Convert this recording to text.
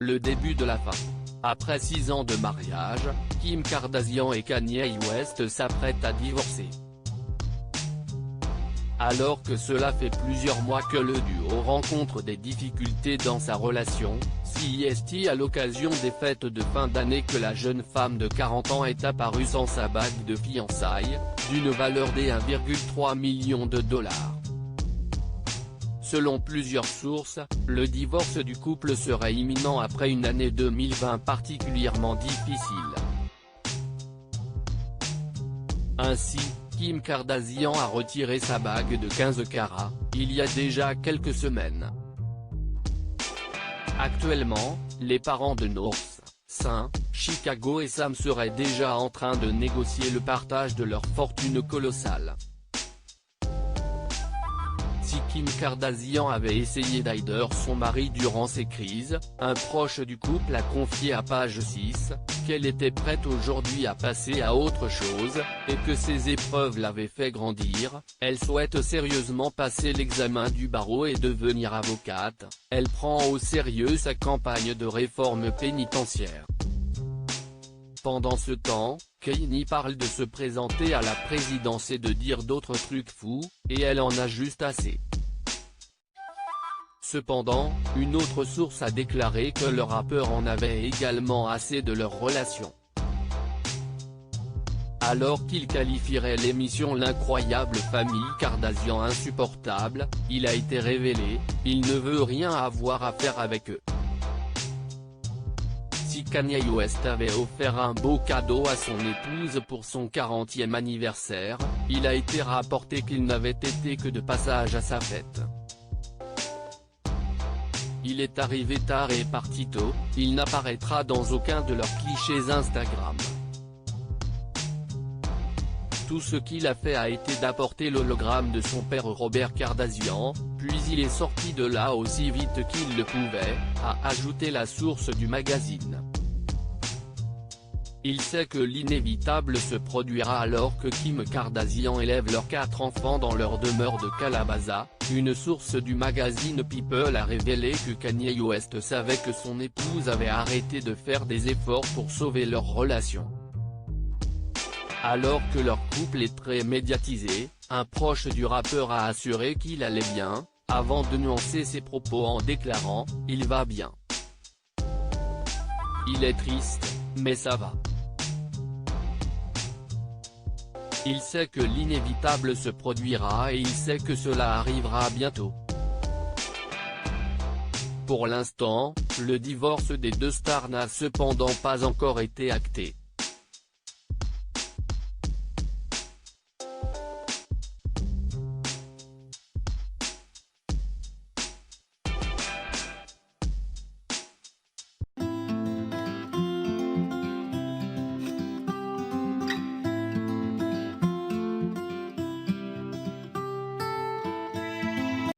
le début de la fin. Après 6 ans de mariage, Kim Kardashian et Kanye West s'apprêtent à divorcer. Alors que cela fait plusieurs mois que le duo rencontre des difficultés dans sa relation, c'est à l'occasion des fêtes de fin d'année que la jeune femme de 40 ans est apparue sans sa bague de fiançailles, d'une valeur de 1,3 million de dollars. Selon plusieurs sources, le divorce du couple serait imminent après une année 2020 particulièrement difficile. Ainsi, Kim Kardashian a retiré sa bague de 15 carats, il y a déjà quelques semaines. Actuellement, les parents de North, St. Chicago et Sam seraient déjà en train de négocier le partage de leur fortune colossale. Si Kim Kardashian avait essayé d'aider son mari durant ces crises, un proche du couple a confié à Page 6, qu'elle était prête aujourd'hui à passer à autre chose, et que ces épreuves l'avaient fait grandir. Elle souhaite sérieusement passer l'examen du barreau et devenir avocate. Elle prend au sérieux sa campagne de réforme pénitentiaire. Pendant ce temps, Kanye parle de se présenter à la présidence et de dire d'autres trucs fous, et elle en a juste assez. Cependant, une autre source a déclaré que le rappeur en avait également assez de leur relation. Alors qu'il qualifierait l'émission L'incroyable famille Kardashian insupportable, il a été révélé, il ne veut rien avoir à faire avec eux. Si Kanye West avait offert un beau cadeau à son épouse pour son 40e anniversaire, il a été rapporté qu'il n'avait été que de passage à sa fête. Il est arrivé tard et parti tôt, il n'apparaîtra dans aucun de leurs clichés Instagram. Tout ce qu'il a fait a été d'apporter l'hologramme de son père Robert Kardashian, puis il est sorti de là aussi vite qu'il le pouvait, a ajouté la source du magazine. Il sait que l'inévitable se produira alors que Kim Kardashian élève leurs 4 enfants dans leur demeure de Calabasas. Une source du magazine People a révélé que Kanye West savait que son épouse avait arrêté de faire des efforts pour sauver leur relation. Alors que leur couple est très médiatisé, un proche du rappeur a assuré qu'il allait bien, avant de nuancer ses propos en déclarant « Il va bien. Il est triste, mais ça va. Il sait que l'inévitable se produira et il sait que cela arrivera bientôt ». Pour l'instant, le divorce des deux stars n'a cependant pas encore été acté.